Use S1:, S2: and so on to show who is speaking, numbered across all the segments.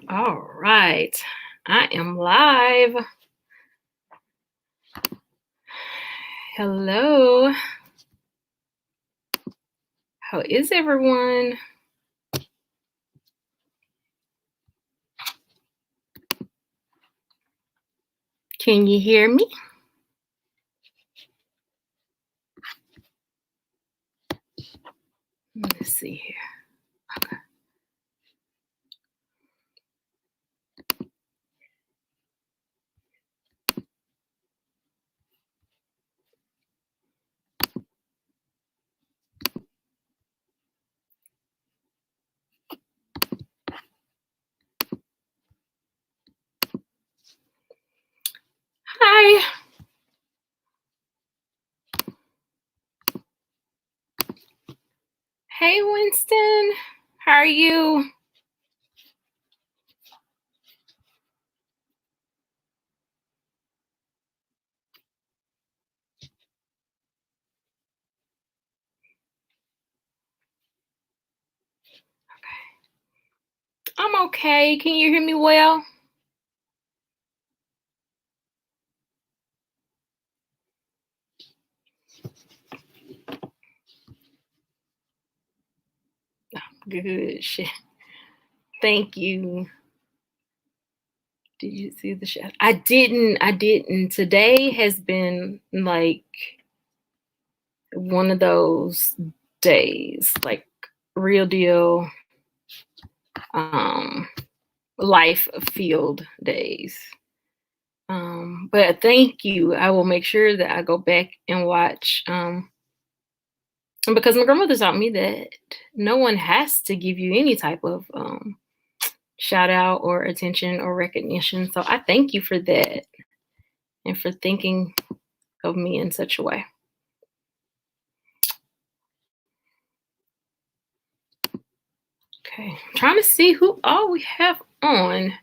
S1: All right, I am live. Hello, how is everyone? Can you hear me? Let's see here. Okay. Hi. Hey, Winston. How are you? I'm okay. Can you hear me well? Good shit. Thank you. Did you see the show? I didn't. Today has been like one of those days, like real deal life field days. But thank you. I will make sure that I go back and watch because my grandmother taught me that no one has to give you any type of shout out or attention or recognition. So I thank you for that and for thinking of me in such a way. Okay, I'm trying to see who all we have on.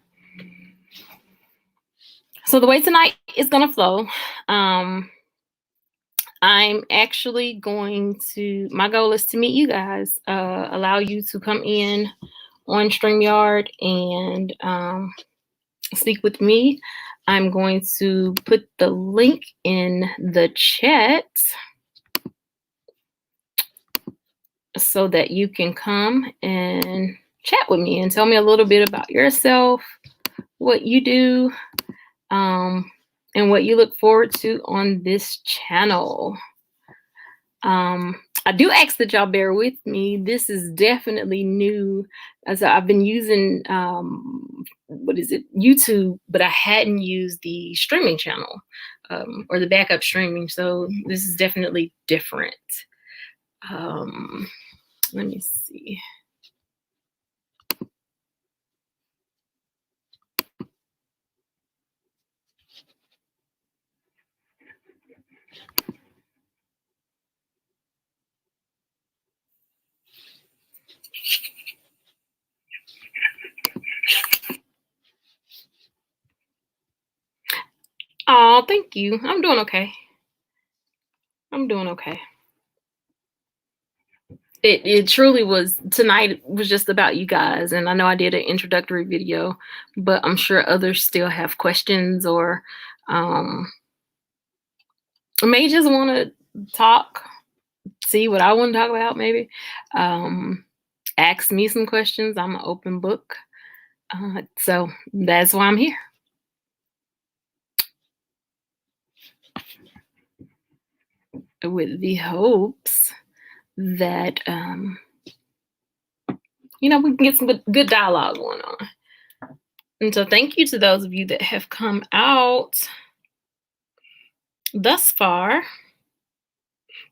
S1: So the way tonight is gonna flow. I'm actually going to, my goal is to meet you guys, allow you to come in on StreamYard and speak with me. I'm going to put the link in the chat so that you can come and chat with me and tell me a little bit about yourself, what you do, and what you look forward to on this channel. I do ask that y'all bear with me. This is definitely new. So I've been using YouTube, but I hadn't used the streaming channel or the backup streaming. So this is definitely different. Let me see. Oh, thank you. I'm doing okay. I'm doing okay. It truly was, tonight was just about you guys, and I know I did an introductory video, but I'm sure others still have questions or may just want to talk, see what I want to talk about, maybe. Ask me some questions. I'm an open book. So that's why I'm here. With the hopes that we can get some good dialogue going on. And so thank you to those of you that have come out thus far.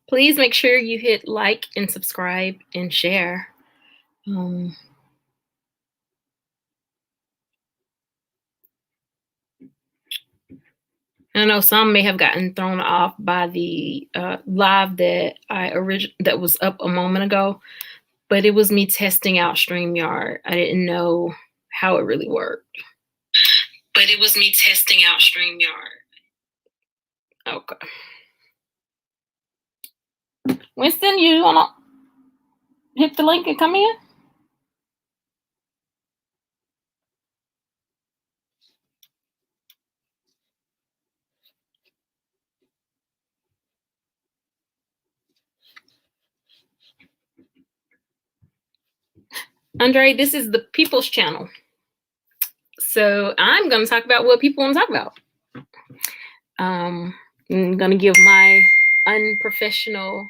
S1: Please make sure you hit like and subscribe and share. I know some may have gotten thrown off by the live that was up a moment ago, but it was me testing out StreamYard. I didn't know how it really worked. But it was me testing out StreamYard. Okay. Winston, you wanna hit the link and come in? Andre, this is the People's Channel. So I'm going to talk about what people want to talk about. I'm going to give my unprofessional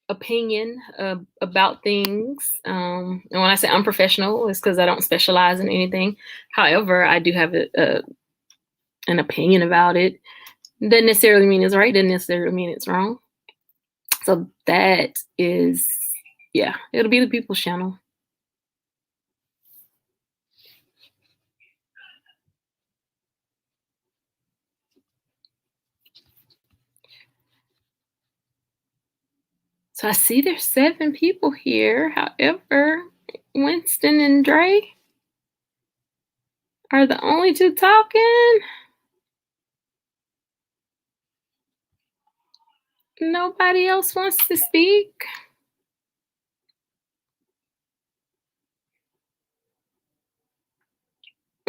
S1: opinion about things. And when I say unprofessional, it's because I don't specialize in anything. However, I do have an opinion about it. Doesn't necessarily mean it's right. Doesn't necessarily mean it's wrong. So that is, yeah, it'll be the People's Channel. So I see there's 7 people here. However, Winston and Dre are the only 2 talking. Nobody else wants to speak.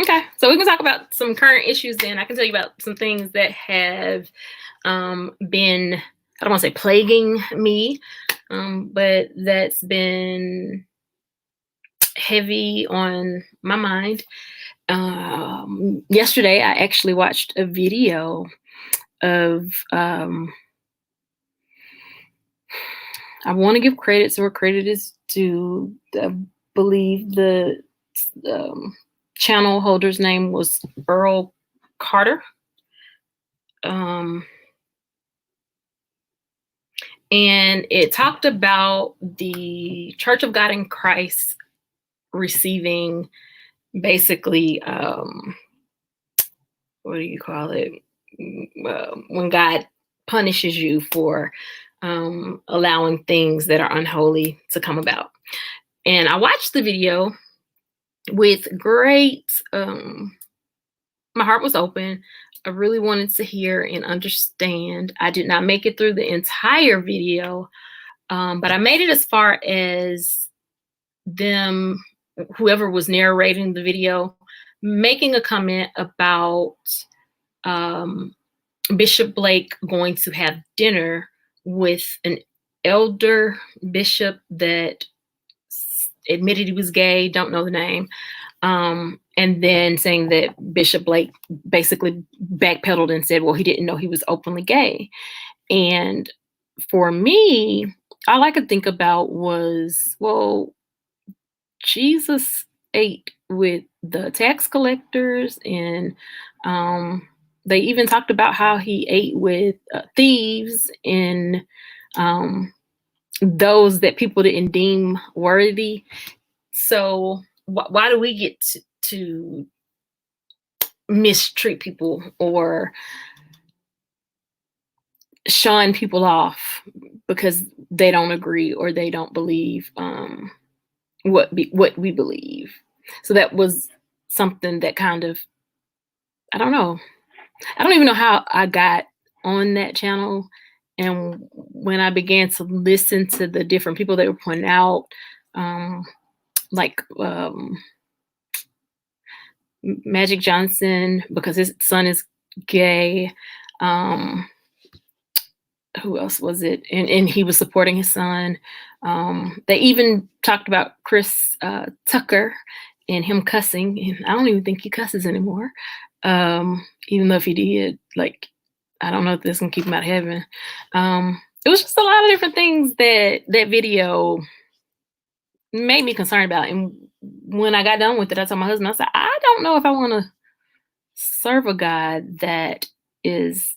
S1: Okay, so we can talk about some current issues then. I can tell you about some things that have been, I don't want to say plaguing me, but that's been heavy on my mind. Yesterday, I actually watched a video of, I want to give credit where credit is due. I believe the channel holder's name was Earl Carter. And it talked about the Church of God in Christ receiving basically, what do you call it? When God punishes you for allowing things that are unholy to come about. And I watched the video with great, my heart was open. I really wanted to hear and understand. I did not make it through the entire video, but I made it as far as them, whoever was narrating the video, making a comment about Bishop Blake going to have dinner with an elder bishop that admitted he was gay, don't know the name, and then saying that Bishop Blake basically backpedaled and said, well, he didn't know he was openly gay. And for me, all I could think about was, well, Jesus ate with the tax collectors, and they even talked about how he ate with thieves and those that people didn't deem worthy. So why do we get to mistreat people or shun people off because they don't agree or they don't believe what we believe? So that was something that kind of, I don't know. I don't even know how I got on that channel. And when I began to listen to the different people that were pointing out, like Magic Johnson, because his son is gay. Who else was it? And he was supporting his son. They even talked about Chris Tucker and him cussing. And I don't even think he cusses anymore. Even though if he did, like, I don't know if this can keep him out of heaven. It was just a lot of different things that video made me concerned about. And when I got done with it, I told my husband, I said, I don't know if I want to serve a God that is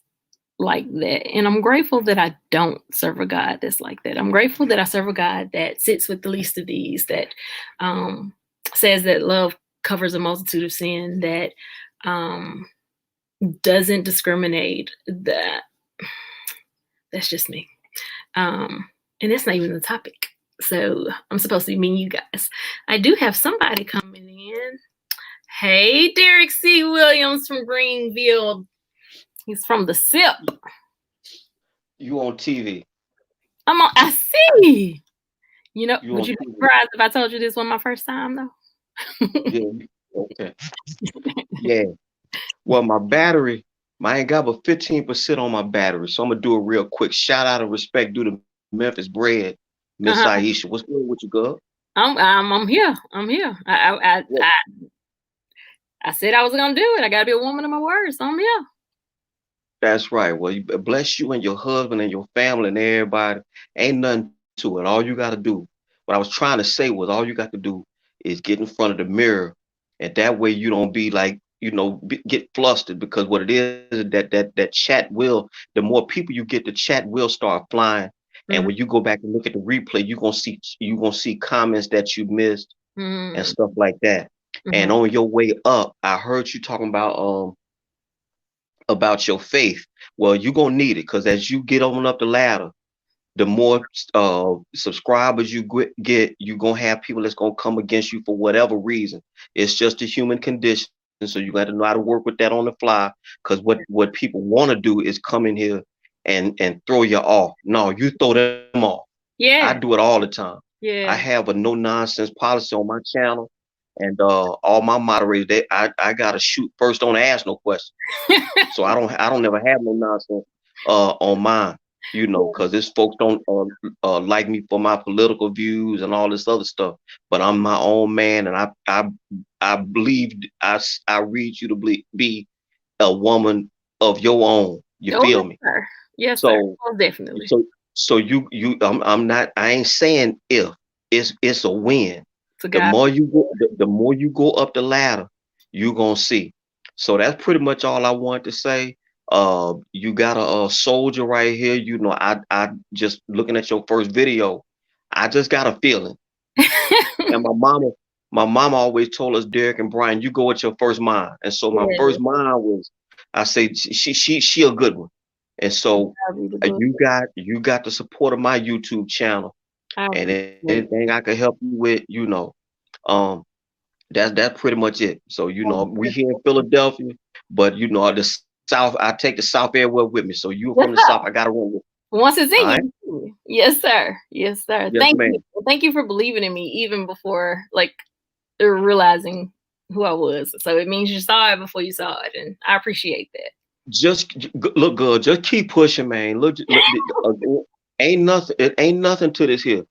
S1: like that. And I'm grateful that I don't serve a God that's like that. I'm grateful that I serve a God that sits with the least of these, that says that love covers a multitude of sin, that doesn't discriminate. That's just me. And that's not even the topic. So I'm supposed to be meeting you guys. I do have somebody coming in. Hey, Derek C. Williams from Greenville. He's from the SIP.
S2: You on TV?
S1: I see. You know, would you be surprised if I told you this was my first time though?
S2: Yeah. Okay. Yeah. Well, my battery, I ain't got but 15% on my battery, so I'm gonna do it real quick. Shout out and respect due to Memphis Bread, Miss Aisha. What's good with you, girl?
S1: I'm here. I'm here.
S2: Well,
S1: I said I was gonna do it. I gotta be a woman of my word, so I'm here.
S2: that's right. Well, bless you and your husband and your family and everybody. Ain't nothing to it. All you got to do, what I was trying to say was, all you got to do is get in front of the mirror, and that way you don't be like, get flustered, because what it is that chat will. The more people you get, the chat will start flying, and when
S1: Mhm,
S2: you go back and look at the replay, you gonna see comments that you missed and
S1: mhm,
S2: stuff like that. And
S1: mhm.
S2: on your way up, I heard you talking about your faith. Well, you're gonna need it, because as you get on up the ladder, the more subscribers you get, you're gonna have people that's gonna come against you for whatever reason. It's just a human condition, so you got to know how to work with that on the fly. Because what people want to do is come in here and throw you off. No, you throw them off. I do it
S1: Yeah,
S2: all the time. I
S1: yeah.
S2: have a no nonsense policy on my channel, and all my moderators, I gotta shoot first, don't ask no questions. So I don't never have no nonsense on mine, because this folks don't like me for my political views and all this other stuff. But I'm my own man, and I believe I read you to be a woman of your own. You
S1: Oh,
S2: feel
S1: yes,
S2: me?
S1: sir. Yes, sir.
S2: So
S1: Most definitely.
S2: so so I'm not, I ain't saying if, it's a win.
S1: To
S2: The
S1: God.
S2: more you go, the more you go up the ladder, you gonna see. So that's pretty much all I wanted to say. You got a soldier right here. I just looking at your first video, I just got a feeling. And my mama always told us, Derek and Brian, you go with your first mind. And so my
S1: Yeah,
S2: first mind was, I say she a good one. And so
S1: God be the glory.
S2: you got the support of my YouTube channel,
S1: I
S2: and
S1: appreciate
S2: anything
S1: it.
S2: I can help you with, um, that's pretty much it. So
S1: Most
S2: we here in
S1: definitely.
S2: Philadelphia, but the South, I take the South everywhere with me. So you from the
S1: Yes,
S2: South, I
S1: sir.
S2: gotta run with.
S1: Once it's
S2: All
S1: in
S2: right,
S1: you. It's in you. Yes, sir. Yes, sir.
S2: yes,
S1: Thank you.
S2: ma'am.
S1: Thank you for believing in me even before, like, realizing who I was. So it means you saw it before you saw it, and I appreciate that.
S2: Look good. Just keep pushing, man. Look, ain't nothing. It ain't nothing to this here.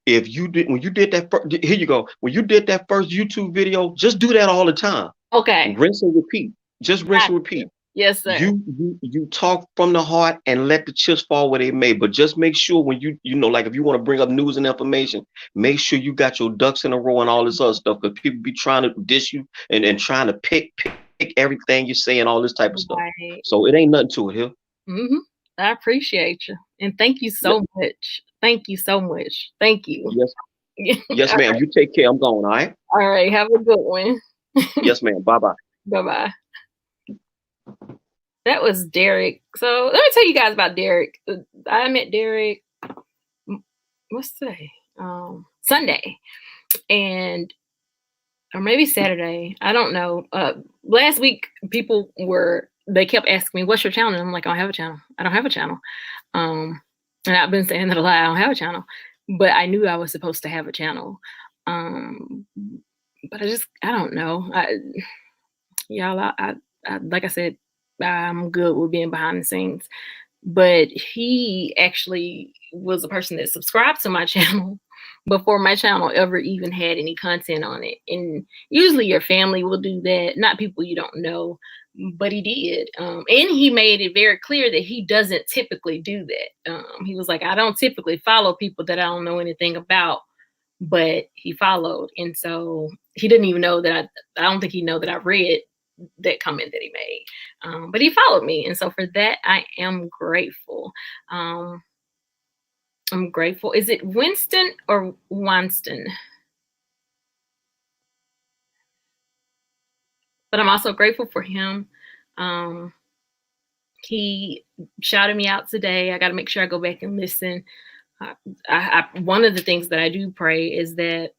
S2: If you did when you did that first, here you go. When you did that first YouTube video, just do that all the time.
S1: Okay.
S2: Rinse and repeat. Just rinse
S1: Got
S2: and
S1: you.
S2: repeat.
S1: Yes, sir.
S2: You talk from the heart and let the chips fall where they may. But just make sure when like if you want to bring up news and information, make sure you got your ducks in a row and all this other stuff. Because people be trying to dish you and trying to pick everything you say and all this type of stuff.
S1: Right.
S2: So it ain't nothing to it here.
S1: Mhm. I appreciate you, and thank you
S2: Ye-
S1: so much. Thank you so much. Thank you.
S2: Yes, yes, ma'am. You take care. I'm going. All right.
S1: All right. Have a good one.
S2: Yes, ma'am. Bye bye.
S1: Bye bye. That was Derek. So let me tell you guys about Derek. I met Derek. What's today? Sunday, and or maybe Saturday. I don't know. Last week, they kept asking me, "What's your channel?" And I'm like, "I don't have a channel. I don't have a channel." Um, and I've been saying that a lot. I don't have a channel, but I knew I was supposed to have a channel. Um, but I don't know. Y'all, like I said, I'm good with being behind the scenes. But he actually was a person that subscribed to my channel before my channel ever even had any content on it. And usually your family will do that, not people you don't know, but he did. And he made it very clear that he doesn't typically do that. He was like, I don't typically follow people that I don't know anything about, but he followed. And so he didn't even know that I don't think he know that I read that comment that he made. But he followed me. And so for that, I am grateful. Um, I'm grateful. Is it Winston or Winston? But I'm also grateful for him. Um, he shouted me out today. I got to make sure I go back and listen. One of the things that I do pray is that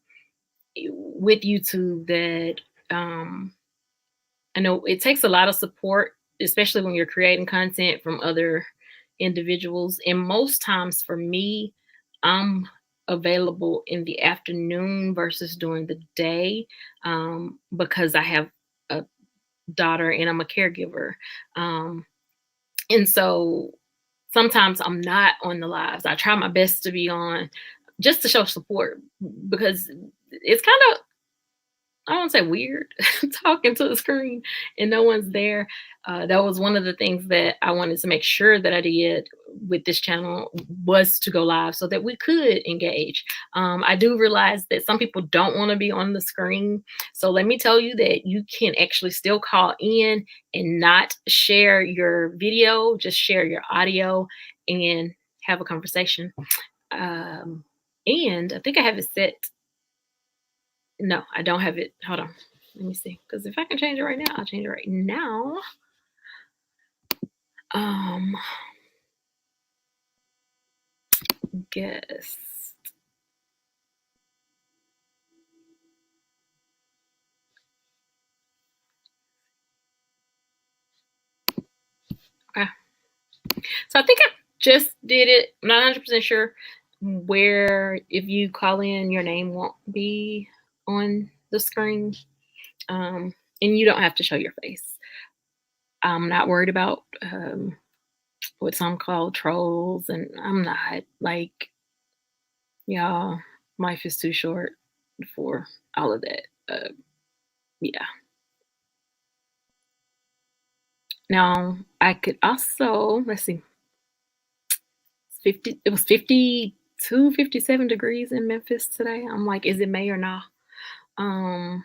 S1: with YouTube, that I know it takes a lot of support, especially when you're creating content from other individuals. And most times for me, I'm available in the afternoon versus during the day, because I have a daughter and I'm a caregiver. Um, and so sometimes I'm not on the lives. I try my best to be on, just to show support because it's kind of, I don't say weird talking to the screen and no one's there. That was one of the things that I wanted to make sure that I did with this channel was to go live so that we could engage. I do realize that some people don't want to be on the screen. So let me tell you that you can actually still call in and not share your video, just share your audio and have a conversation. And I think I have it set. No, I don't have it. Hold on. Let me see. Because if I can change it right now, I'll change it right now. Um, guess. Okay. So I think I just did it. I'm not 100% sure where if you call in, your name won't be on the screen. And you don't have to show your face. I'm not worried about what some call trolls, and I'm not. Like, y'all, life is too short for all of that. Yeah. Now I could also, let's see, 50, it was 52, 57 degrees in Memphis today. I'm like, is it May or not? Um,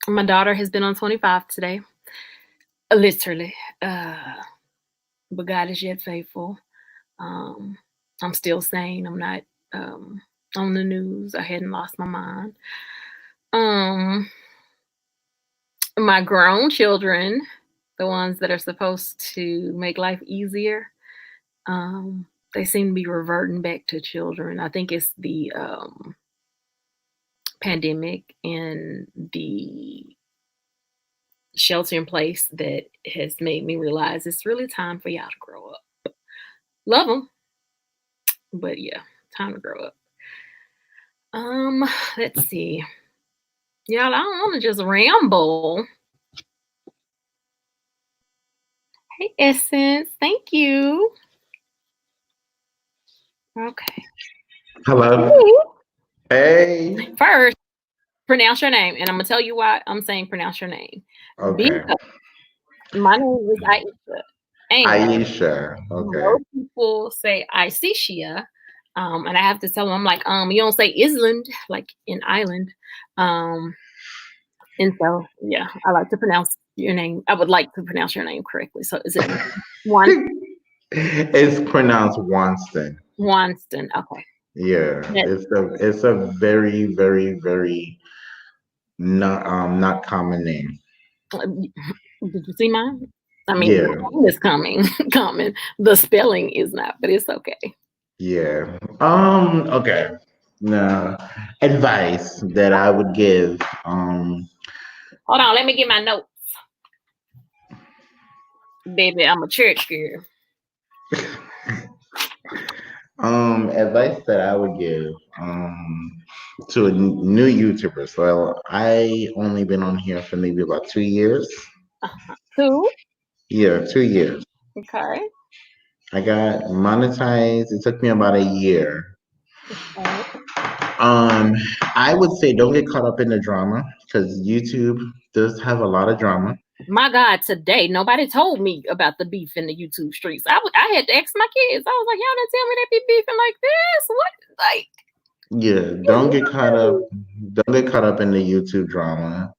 S1: my daughter has been on 25 today. Literally. But God is yet faithful. Um, I'm still sane. I'm not on the news. I hadn't lost my mind. My grown children, the ones that are supposed to make life easier, they seem to be reverting back to children. I think it's the pandemic and the shelter in place that has made me realize it's really time for y'all to grow up. Love them, but yeah, time to grow up. Let's see. Y'all, I don't want to just ramble. Hey, Essence, thank you. Okay.
S3: Hello. Hey.
S1: First, pronounce your name, and I'm gonna tell you why I'm saying pronounce your name.
S3: Okay.
S1: Because my name is Aisha, and
S3: Aisha. Okay.
S1: most people say Aisha, and I have to tell them, I'm like, you don't say Island, like in Ireland, and so yeah, I like to pronounce your name. I would like to pronounce your name correctly. So is it one
S3: It's pronounced Wanston.
S1: Wanston? Okay.
S3: Yeah.
S1: That,
S3: It's a very, very, very not common name.
S1: did you see mine? I mean,
S3: Yeah.
S1: the name is coming, common. The spelling is not, but it's okay.
S3: Yeah. Okay. Now, advice that I would give.
S1: Hold on, let me get my notes. Baby, I'm a church girl.
S3: Advice that I would give to a new YouTubers. Well, I only been on here for maybe about 2 years.
S1: Two.
S3: Yeah, 2 years.
S1: Okay.
S3: I got monetized. It took me about a year.
S1: Okay.
S3: I would say don't get caught up in the drama because YouTube does have a lot of drama.
S1: My God, today nobody told me about the beef in the YouTube streets. I had to ask my kids. I was like, y'all didn't tell me they be beefing like this. What? Like,
S3: Yeah, don't get caught up in the YouTube drama.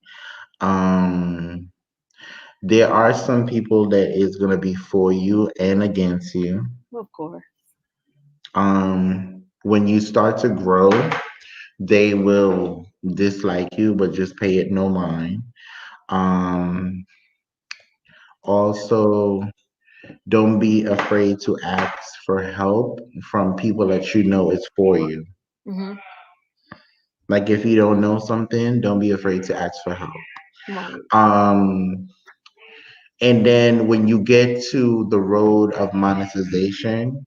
S3: Um, there are some people that is gonna be for you and against you.
S1: of course.
S3: When you start to grow, they will dislike you, but just pay it no mind. Um, Also, don't be afraid to ask for help from people that you know is for you.
S1: Mm-hmm.
S3: Like if you don't know something, don't be afraid to ask for help.
S1: Right.
S3: Um, and then when you get to the road of monetization,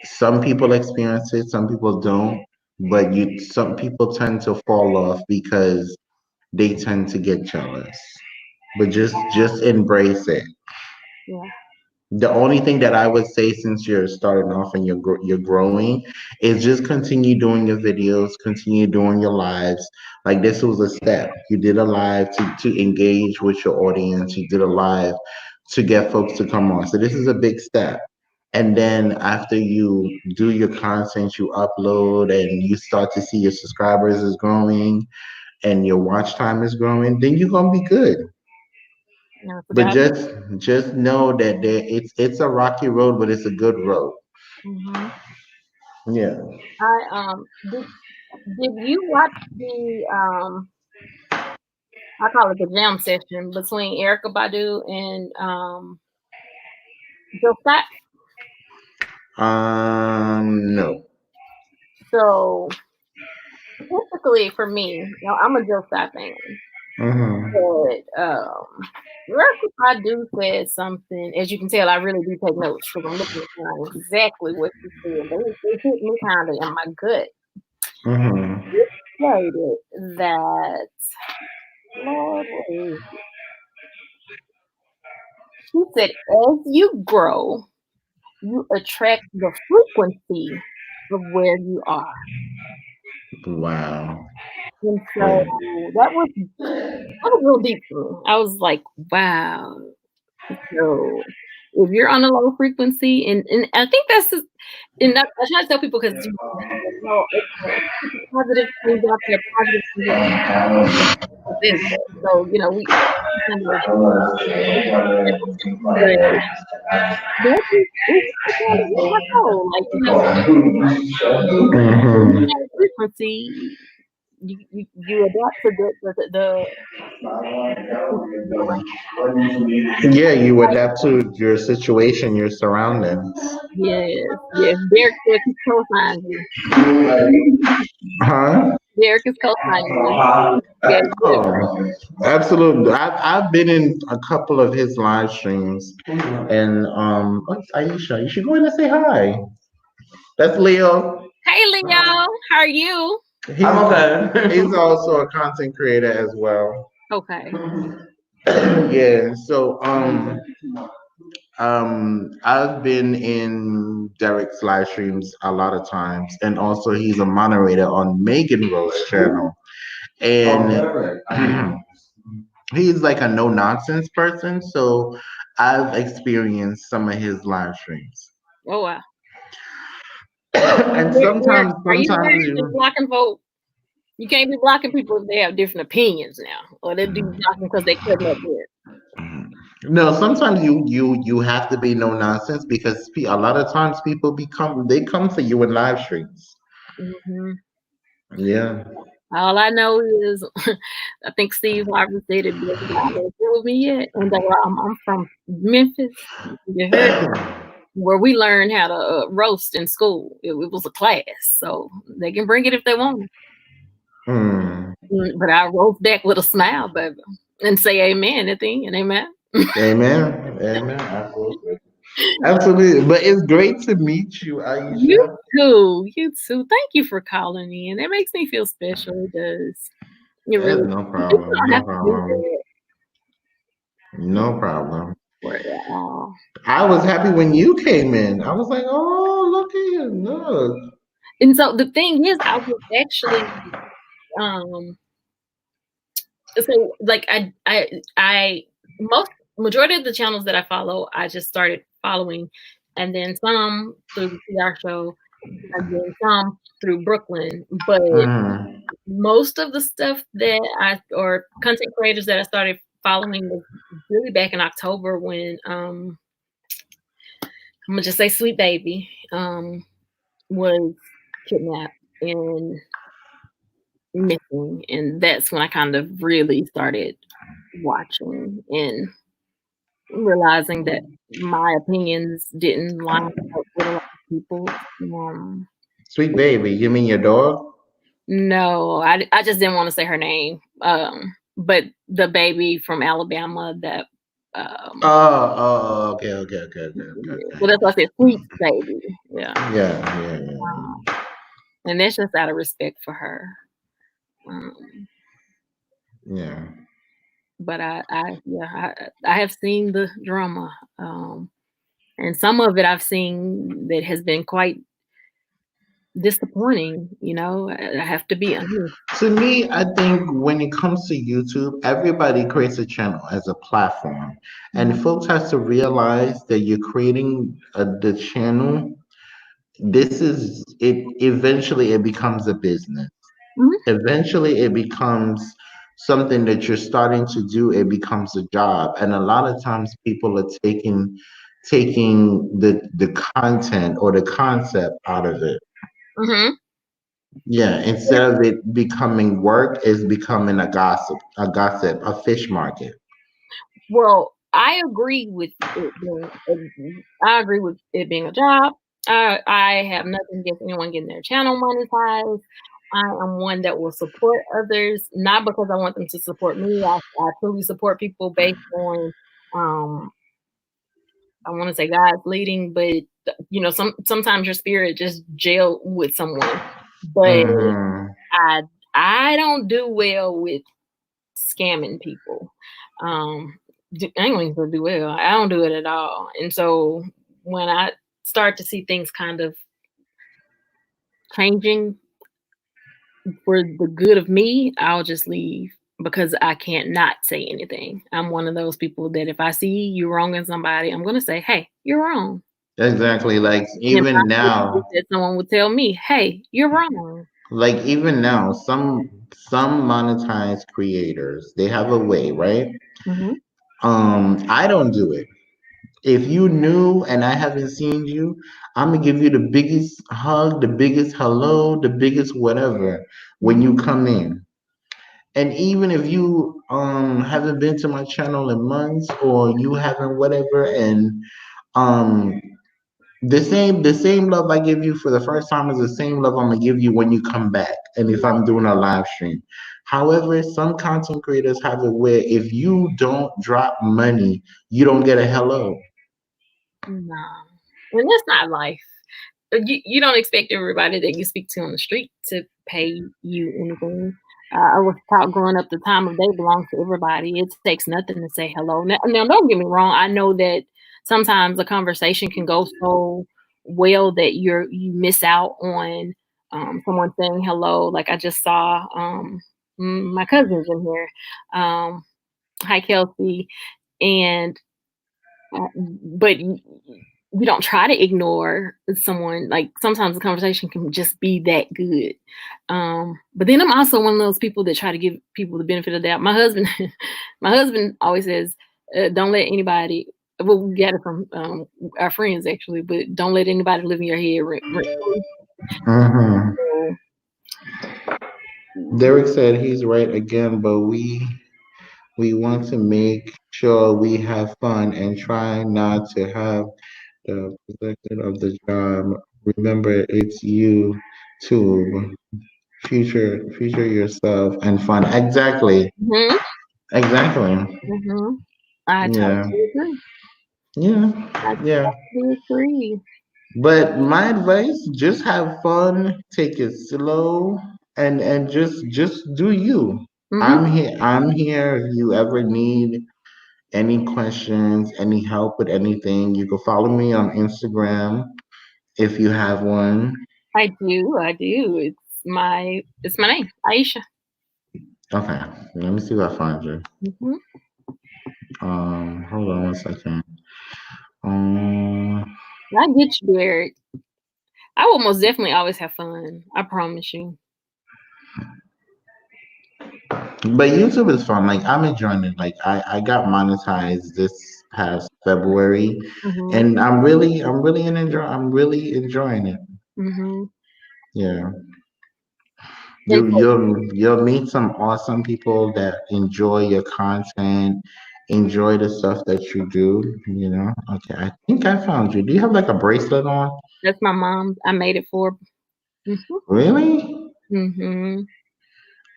S3: some people experience it, some people don't, but you some people tend to fall off because they tend to get jealous. But just embrace it.
S1: Yeah.
S3: The only thing that I would say, since you're starting off and you're growing, is just continue doing your videos, continue doing your lives. Like, this was a step. You did a live to engage with your audience. You did a live to get folks to come on. So this is a big step. And then after you do your content, you upload and you start to see your subscribers is growing and your watch time is growing, then you're gonna be good.
S1: I
S3: But
S1: forgot.
S3: just know that it's a rocky road, but it's a good road.
S1: Hmm.
S3: Yeah.
S1: Did you watch the I call it the jam session between Erica Badu and Jill Scott?
S3: No.
S1: So typically for me, I'm a Jill Scott fan,
S3: Mm-hmm.
S1: but Erica Badu said something. As you can tell, I really do take notes because I'm looking at exactly what she said. But it hit me kind of in my gut.
S3: Mm-hmm.
S1: She stated that, Lord, where is it? She said, as you grow, you attract the frequency of where you are.
S3: Wow.
S1: And so
S3: Wait.
S1: that was real deep for me. I was like, wow. So if you're on a low frequency, and I think and I try to tell people because it's a positive things out there, positive things out there. So we kind of but it's kind of what I know. Like when you're
S3: Mm-hmm.
S1: on a frequency, you adapt to the frequency you're around.
S3: Yeah, you adapt to your situation, your surroundings.
S1: Yes, yes. Derek said he co-signs you.
S3: Huh?
S1: Derek is co-signing you. Yeah, good.
S3: Oh, absolutely. I've been in a couple of his live streams, and what's Aisha? You should go in and say hi. That's Leo.
S1: Hey, Leo, how are you?
S3: I'm okay. He's also a content creator as well.
S1: Okay.
S3: Yeah. So I've been in Derek's live streams a lot of times, and also he's a moderator on Megan Rose channel, and he's like a no nonsense person. So I've experienced some of his live streams,
S1: Oh wow.
S3: and
S1: Derek, are you
S3: sometimes
S1: Derek just
S3: you.
S1: blocking folk? You can't be blocking people if they have different opinions now, or they do blocking because they cutting up there.
S3: No, sometimes you have to be no nonsense because a lot of times people they come for you in live streams.
S1: Hmm.
S3: Yeah.
S1: All I know is, I think Steve Harvey said it best. God ain't through with me yet, and I'm from Memphis. You heard where we learned how to roast in school. It was a class, so they can bring it if they want.
S3: Hmm.
S1: But I roast back with a smile, baby, and say amen at the end. Amen.
S3: Amen. Amen. Absolutely. Absolutely. But it's great to meet you,
S1: You
S3: Aisha.
S1: too. You too. Thank you for calling in. It makes me feel special. It does. It
S3: Yes,
S1: really.
S3: no
S1: People
S3: problem.
S1: don't
S3: No
S1: have to do
S3: problem.
S1: that
S3: No problem.
S1: for it at all.
S3: I was happy when you came in. I was like, oh, look at you. Look.
S1: And so the thing is, I was actually um so like I most majority of the channels that I follow, I just started following, and then some through the PR show, and then some through Brooklyn. But
S3: Mhm.
S1: most of the stuff that or content creators that I started following was really back in October when I'm gonna just say Sweet Baby was kidnapped and missing, and that's when I kind of really started watching and realizing that my opinions didn't line up with a lot of people's.
S3: Sweet baby. You mean your dog?
S1: No, I just didn't want to say her name. But the baby from Alabama that
S3: Okay, okay, okay, okay, okay,
S1: well,
S3: okay.
S1: that's why I said Sweet Baby. Yeah.
S3: Yeah, yeah, yeah.
S1: Um, and that's just out of respect for her. Um,
S3: Yeah.
S1: but I have seen the drama. And some of it I've seen that has been quite disappointing, I have to be honest.
S3: To me, I think when it comes to YouTube, everybody creates a channel as a platform, and
S1: Mhm,
S3: folks has to realize that you're creating the channel. This is it. Eventually, it becomes a business.
S1: mhm,
S3: Eventually, it becomes something that you're starting to do. It becomes a job, and a lot of times, people are taking the content or the concept out of it.
S1: mhm.
S3: Yeah, instead of it becoming work, it's becoming a fish market.
S1: Well, I agree with it being a job. I have nothing against anyone getting their channel monetized. I am one that will support others, not because I want them to support me. I truly support people based on, um, I want to say God's leading, but sometimes your spirit just jail with someone. But
S3: Hmm.
S1: I I don't do well with scamming people. Um, I ain't gonna do well. I don't do it at all. And so when I start to see things kind of changing for the good of me, I'll just leave because I can't not say anything. I'm one of those people that if I see you wronging somebody, I'm gonna say, "Hey, you're wrong."
S3: Exactly.
S1: And my
S3: Even
S1: hope is
S3: now,
S1: that someone would tell me, "Hey, you're wrong."
S3: some monetized creators, they have a way, right?
S1: Mhm.
S3: I don't do it. If you knew and I haven't seen you, I'm gonna give you the biggest hug, the biggest hello, the biggest whatever when
S1: Mhm.
S3: you come in. And even if you haven't been to my channel in months or you haven't whatever, and um the same love I give you for the first time is the same love I'm gonna give you when you come back and if I'm doing a live stream. However, some content creators have it where if you don't drop money, you don't get a hello.
S1: Nah. And that's not life. You don't expect everybody that you speak to on the street to pay you anything. I was taught growing up the time of day belongs to everybody. It takes nothing to say hello. Now, don't get me wrong. I know that sometimes a conversation can go so well that you miss out on someone saying hello. Like I just saw my cousins in here. Hi, Kelsey, and but you don't try to ignore someone. Like sometimes the conversation can just be that good. But then I'm also one of those people that try to give people the benefit of the doubt. My husband, my husband always says, "Don't let anybody." Well, we got it from our friends actually, but don't let anybody live in your head rent free.
S3: Hmm.
S1: So,
S3: Derek said he's right again, but we want to make sure we have fun and try not to have the perspective of the job. Remember, it's you too. Future yourself and fun. Exactly.
S1: mhm,
S3: Exactly.
S1: mhm. I
S3: Yeah.
S1: totally agree.
S3: Yeah.
S1: I
S3: Yeah.
S1: totally agree.
S3: But my advice, just have fun, take it slow, and just do you.
S1: Mhm.
S3: I'm here if you ever need any questions, any help with anything. You can follow me on Instagram if you have one.
S1: I do. I do. It's my name, Aisha.
S3: Okay. Let me see if I find you.
S1: Mhm.
S3: Hold on one second. Um,
S1: I get you, Derek. I will most definitely always have fun. I promise you.
S3: but YouTube is fun. Like I'm enjoying it. Like I got monetized this past February,
S1: Mhm.
S3: and I'm really enjoying it.
S1: Mhm.
S3: Yeah,
S1: And so
S3: you'll meet some awesome people that enjoy your content, enjoy the stuff that you do. You know. Okay, I think I found you. Do you have like a bracelet on?
S1: that's my mom. I made it for. Mhm.
S3: Really?
S1: Mhm.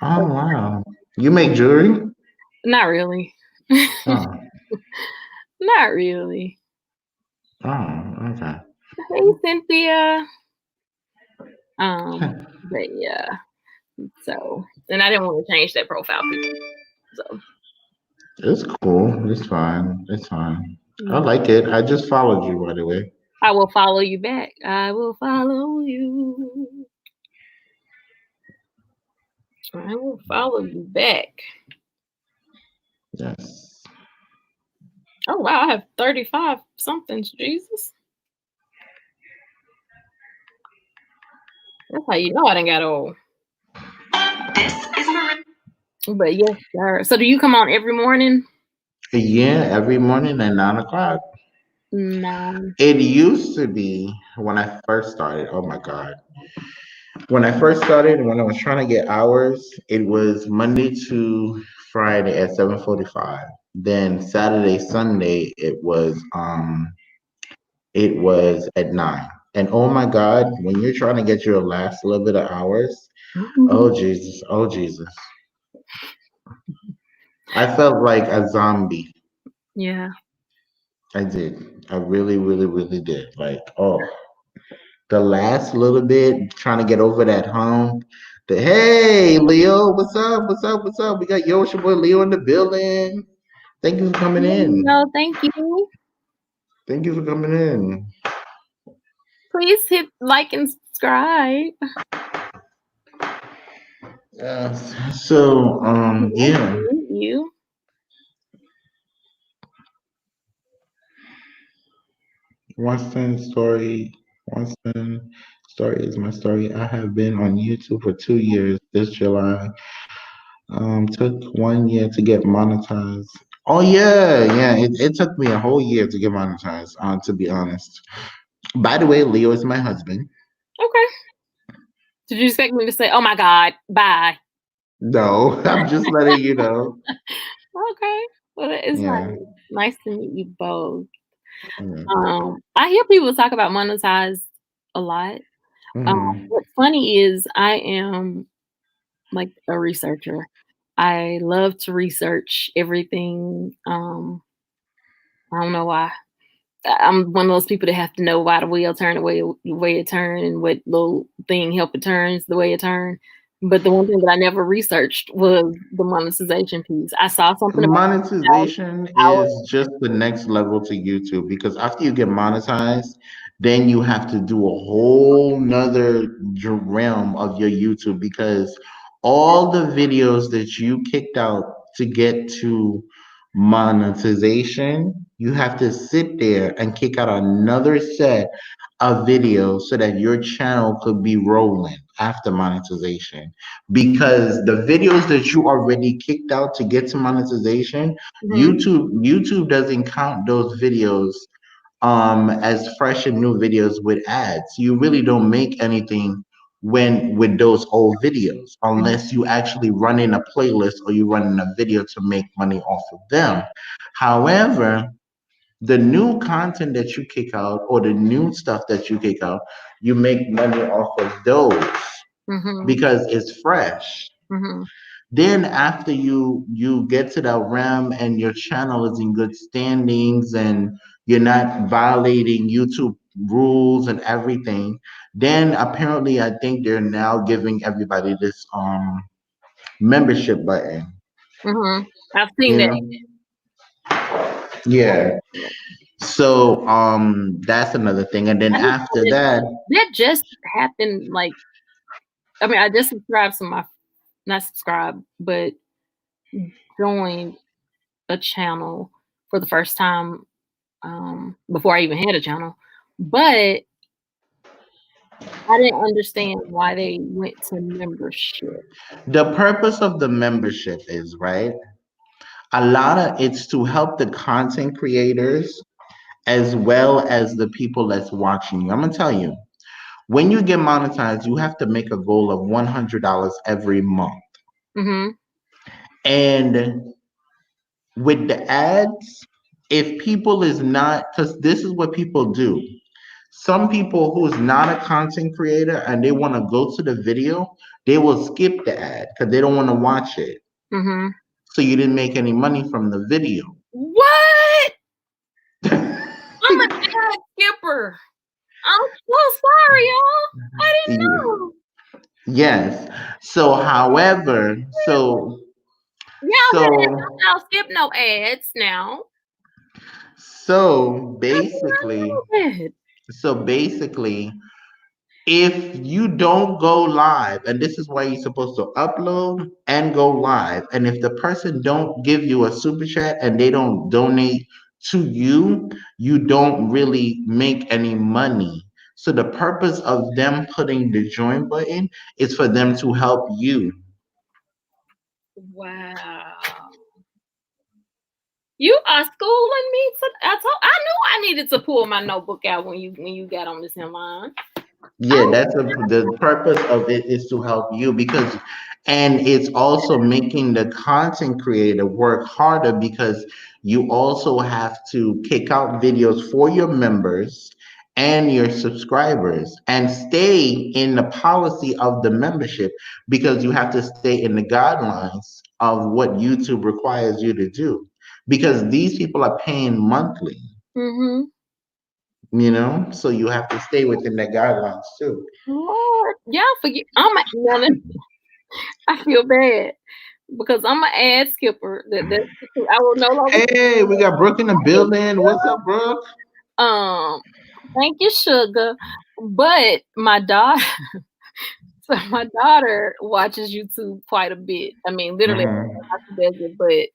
S3: Oh wow. You make jewelry?
S1: Not really.
S3: Oh,
S1: Not really.
S3: oh, okay.
S1: Hey, Cynthia. But yeah. So, and I didn't want to change that profile picture. So,
S3: It's cool. It's fine. It's fine. I
S1: Mm.
S3: like it. I just followed you, by the way.
S1: I will follow you back. I will follow you. I will follow you back.
S3: Yes.
S1: Oh wow, I have 35 somethings. Jesus. That's how you know I done got old. But yes, sir. So do you come on every morning?
S3: Yeah, every morning at 9 o'clock.
S1: No.
S3: It used to be when I first started. Oh my God. When I first started, when I was trying to get hours, it was Monday to Friday at 7:45. Then Saturday, Sunday, it was at 9. And oh my God, when you're trying to get your last little bit of hours, oh Jesus, oh Jesus. I felt like a zombie.
S1: Yeah.
S3: I did. I really, really, really did. Like, oh, the last little bit, trying to get over that hump. The hey, Leo, what's up? What's up? What's up? We got it's your boy Leo in the building. Thank you for coming in.
S1: No, thank you.
S3: Thank you for coming in.
S1: Please hit like and subscribe.
S3: Yes. So,
S1: Nice to
S3: yeah.
S1: meet you.
S3: Winston story. Winston story is my story. I have been on YouTube for 2 years. This July, took 1 year to get monetized. Oh yeah, yeah. It took me a whole year to get monetized. To be honest. By the way, Leo is my husband.
S1: Okay. Did you expect me to say, "Oh my God, bye"?
S3: No, I'm just letting you know.
S1: Okay. Well, it's
S3: Yeah.
S1: nice. Nice to meet you both.
S3: Yeah.
S1: I hear people talk about monetize a lot.
S3: Hmm.
S1: What's funny is I am like a researcher. I love to research everything. I don't know why. I'm one of those people that have to know why the wheel turned the way it turned and what little thing help it turns the way it turned. But the one thing that I never researched was the monetization piece. I saw something about
S3: Monetization
S1: our
S3: is just the next level to YouTube because after you get monetized, then you have to do a whole nother realm of your YouTube because all the videos that you kicked out to get to monetization, you have to sit there and kick out another set of videos so that your channel could be rolling after monetization because the videos that you already kicked out to get to monetization,
S1: mhm,
S3: YouTube doesn't count those videos as fresh and new videos with ads. You really don't make anything when with those old videos unless you actually run in a playlist or you run in a video to make money off of them. However, the new content that you kick out or the new stuff that you kick out, you make money off of those
S1: mhm,
S3: because it's fresh.
S1: mhm,
S3: Then after you get to that realm and your channel is in good standings and you're not violating YouTube rules and everything, then apparently I think they're now giving everybody this membership button.
S1: mhm. I've seen
S3: You
S1: that.
S3: know? Yeah. So that's another thing. And then
S1: I didn't know
S3: after that,
S1: that just happened. Like, I mean, I just subscribed to my not subscribed, but joined a channel for the first time before I even had a channel. But I didn't understand why they went to membership.
S3: the purpose of the membership is right. A lot of it's to help the content creators as well as the people that's watching you. I'm gonna tell you, when you get monetized, you have to make a goal of $100 every month.
S1: Mhm.
S3: And with the ads, if people is not, because this is what people do. Some people who's not a content creator and they want to go to the video, they will skip the ad because they don't want to watch it.
S1: Mhm.
S3: So you didn't make any money from the video.
S1: What? I'm an ad skipper. I'm so sorry, y'all. I didn't know.
S3: Yes. So, however,
S1: Yeah,
S3: so
S1: I'll skip no ads now.
S3: So
S1: I
S3: basically,
S1: love it.
S3: so basically, if you don't go live, and this is why you're supposed to upload and go live, and if the person don't give you a super chat and they don't donate to you, you don't really make any money. So the purpose of them putting the join button is for them to help you.
S1: Wow. You are schooling me. I knew I needed to pull my notebook out when you got on this in line.
S3: Yeah,
S1: Oh,
S3: that's the purpose of it is to help you because, and it's also making the content creator work harder because you also have to kick out videos for your members and your subscribers and stay in the policy of the membership because you have to stay in the guidelines of what YouTube requires you to do because these people are paying monthly,
S1: mm-hmm.
S3: so you have to stay within the guidelines too.
S1: Lord, y'all forget. I feel bad because I'm an ad skipper. I will no longer.
S3: Hey, we got Brooke in the building. What's up, Brooke?
S1: Um, thank you, sugar. But my daughter, so my daughter watches YouTube quite a bit. I mean, literally, I don't know
S3: Hmm.
S1: how she does it, but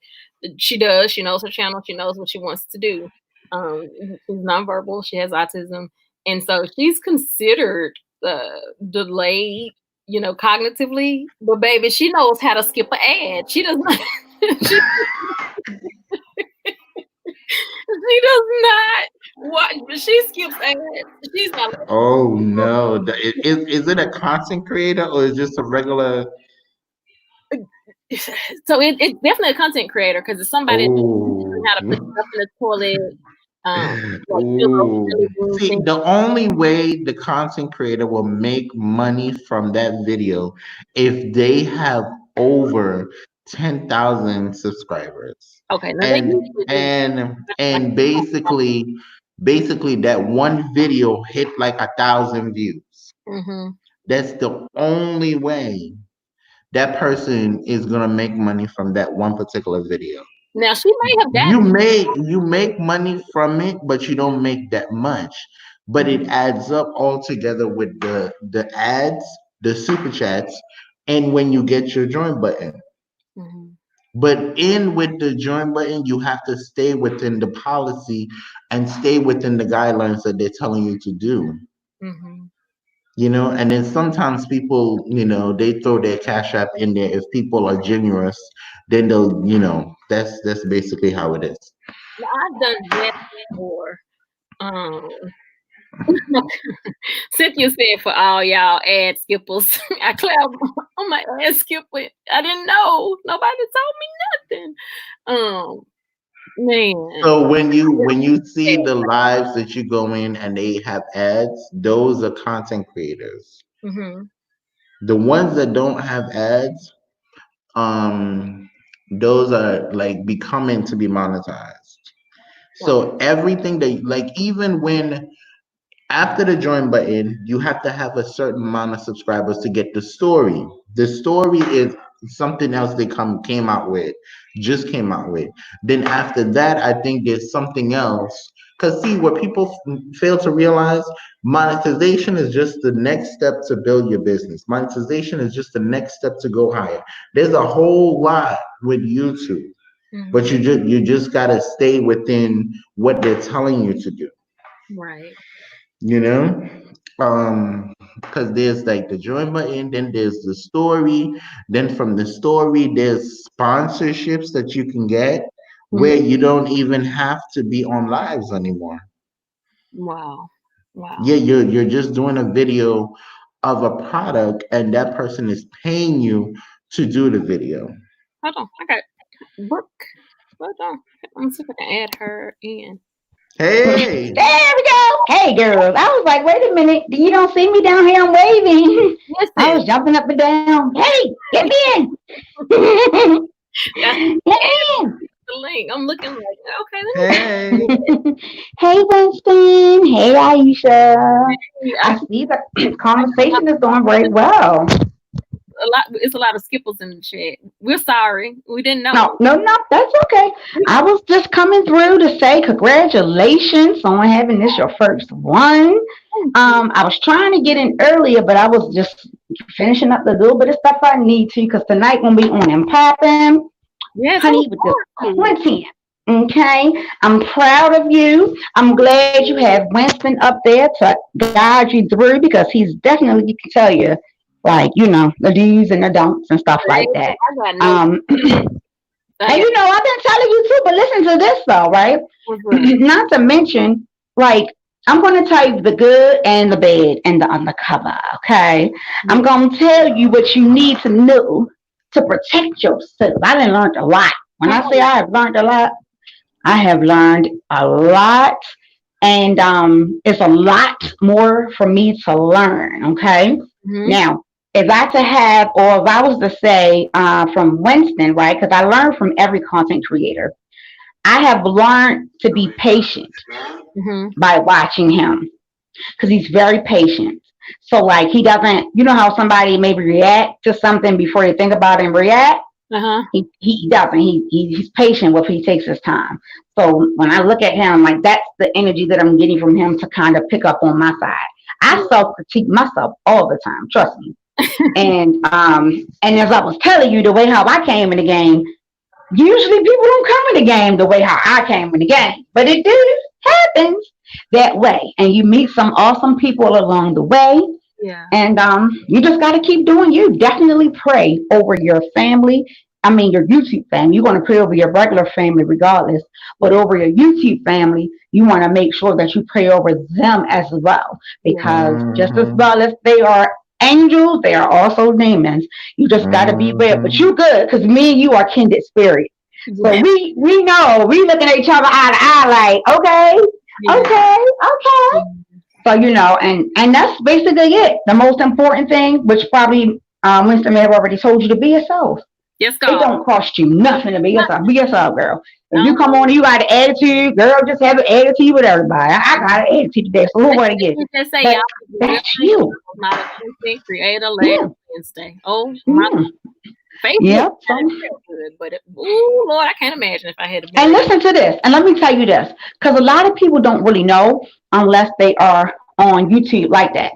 S1: she does. She knows her channel. She knows what she wants to do. She's nonverbal. She has autism, and so she's considered delayed, cognitively. But baby, she knows how to skip an ad. She does not. she, she does not watch. She skips ads. She's not.
S3: Oh no. Is it a content creator or is just a regular?
S1: So it's definitely a content creator because it's somebody that learn
S3: Oh.
S1: how to put stuff in the toilet, like fill those
S3: Ooh.
S1: belly room
S3: See,
S1: things.
S3: the only way the content creator will make money from that video if they have over 10,000 subscribers.
S1: Okay, now they
S3: And
S1: usually do.
S3: and
S1: Like,
S3: and basically that one video hit like 1,000 views.
S1: hmm.
S3: That's the only way that person is gonna make money from that one particular video.
S1: Now she may have
S3: You
S1: gotten.
S3: make money from it, but you don't make that much. But it
S1: Hmm.
S3: adds up all together with the ads, the super chats, and when you get your join button.
S1: Hmm.
S3: But in with the join button, you have to stay within the policy and stay within the guidelines that they're telling you to do.
S1: Hmm.
S3: And then sometimes people, they throw their cash app in there. If people are generous, then they'll, that's basically how it is.
S1: Now I've done that before. Um, Cynthia said for all y'all ad skippers, I clap on my ad skipper. I didn't know. Nobody told me nothing. Man.
S3: So when you see the lives that you go in and they have ads, those are content creators.
S1: Mm-hmm.
S3: The ones that don't have ads, um, those are like becoming to be monetized.
S1: Wow.
S3: So everything that like even when after the join button, you have to have a certain amount of subscribers to get the story. The story is something else they just came out with. Then after that, I think there's something else. Cause see, what people fail to realize, monetization is just the next step to build your business. Monetization is just the next step to go higher. There's a whole lot with YouTube, but
S1: Mm-hmm.
S3: you just gotta stay within what they're telling you to do.
S1: Right.
S3: you know because there's like the join button, then there's the story, then from the story there's sponsorships that you can get where
S1: Mhm.
S3: you don't even have to be on lives anymore.
S1: Wow. Wow.
S3: Yeah, you're just doing a video of a product and that person is paying you to do the video.
S1: Hold on. I got Brooke. Hold on. I'm see if I can add her in.
S3: Hey.
S4: There we go. Hey, girls. I was like, wait a minute. You don't see me down here? I'm waving. I
S1: Listen,
S4: was jumping up and down. Hey, get me in.
S1: that's
S4: Get
S1: add
S4: me
S1: the link. I'm looking like, okay, let me
S3: Hey.
S4: in. Hey, Winston. Hey, Aisha.
S1: see.
S4: I see the conversation is going very well.
S1: It's a lot of skipples in the chat. We're sorry. We didn't know.
S4: No, that's okay. I was just coming through to say congratulations on having this your first one. I was trying to get in earlier, but I was just finishing up the little bit of stuff I need to because tonight when we on and popping,
S1: Yes,
S4: honey, with the content. Okay, I'm proud of you. I'm glad you have Winston up there to guide you through because he's definitely he can tell you, like the do's and the don'ts and stuff like that.
S1: I got no.
S4: And I've been telling you too, but listen to this though, right? Not to mention, like, I'm going to tell you the good and the bad and the undercover, okay? I'm going to tell you what you need to know to protect yourself. I done learned a lot. When I say I have learned a lot, I have learned a lot. And it's a lot more for me to learn, okay? Now, if I was to say from Winston, right? Because I learned from every content creator. I have learned to be patient by watching him because he's very patient. So, like, he doesn't, how somebody maybe react to something before they think about it and react? He doesn't. He's patient with he takes his time. So when I look at him, like, that's the energy that I'm getting from him to kind of pick up on my side. I self-critique myself all the time, trust me. And as I was telling you, the way how I came in the game, usually people don't come in the game the way how I came in the game, but it happens that way. And you meet some awesome people along the way.
S1: Yeah.
S4: And you just got to keep doing you. Definitely pray over your family. I mean, your YouTube family. You're going to pray over your regular family regardless. But over your YouTube family, you want to make sure that you pray over them as well. Because just as well as they are angels, they are also demons. You just got to be aware. But you good because me and you are kindred spirits. So we know. We looking at each other eye to eye like, okay. So, and that's basically it. The most important thing, which probably Winston may have already told you, to be yourself.
S1: Yes, God.
S4: It don't cost you nothing to be yourself. Be yourself, girl. If you come on and you got an attitude, girl, just have an attitude with everybody. I got an attitude today, so who want to get it? That's you.
S1: Not a content creator last Wednesday. Oh, my Facebook.
S4: Yeah.
S1: Good, but Lord, I can't imagine if I had a.
S4: And listen to this, and let me tell you this, because a lot of people don't really know unless they are on YouTube like that.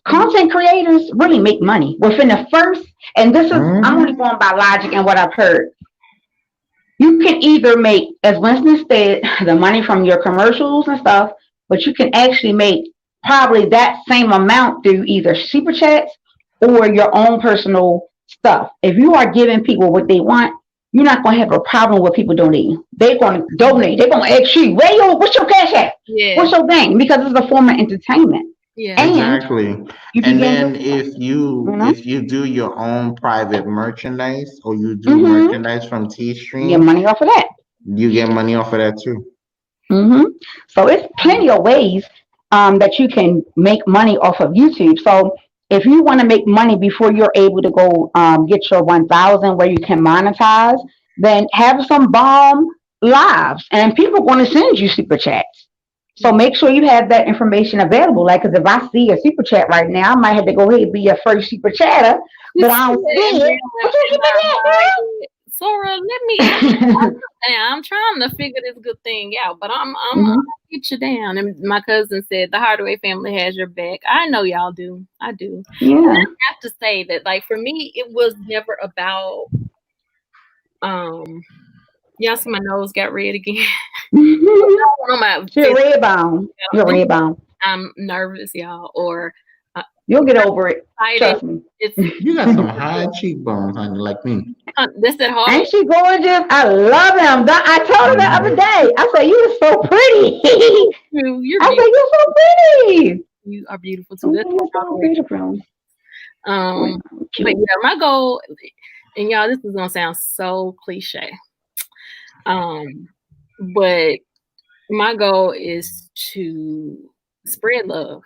S4: Content creators really make money within the first, and this is, I'm only going by logic and what I've heard. You can either make, as Winston said, the money from your commercials and stuff, but you can actually make probably that same amount through either super chats or your own personal stuff. If you are giving people what they want, you're not going to have a problem with people donating. They're going to donate. They're going to ask you, what's your cash app?
S1: Yeah.
S4: What's your thing? Because it's a form of entertainment.
S3: Yeah, exactly. And then if you do your own private merchandise or you do merchandise from T-Stream,
S4: you get money off of that.
S3: You get money off of that too.
S4: So it's plenty of ways that you can make money off of YouTube. So if you want to make money before you're able to go get your 1,000 where you can monetize, then have some bomb lives and people are going to send you super chats. So make sure you have that information available. Like, because if I see a super chat right now, I might have to go ahead and be your first super chatter, but I don't see it.
S1: Sora, let me. I'm trying to figure this good thing out, but I'm gonna get you down. And my cousin said the Hardaway family has your back. I know y'all do. I do.
S4: Yeah.
S1: And I have to say that, like, for me, it was never about. Y'all see my nose got red again.
S4: You're red bone. You're red bone.
S1: I'm nervous, y'all, or
S4: you'll get over it. Trust me.
S3: You got some high cheekbones, honey, like me.
S1: That's that hard.
S4: Ain't she gorgeous? I love him. I told her the other day. I said, you are so pretty. I said, you're so pretty.
S1: You are beautiful too. That's so beautiful. But yeah, my goal, and y'all, this is gonna sound so cliche. But my goal is to spread love.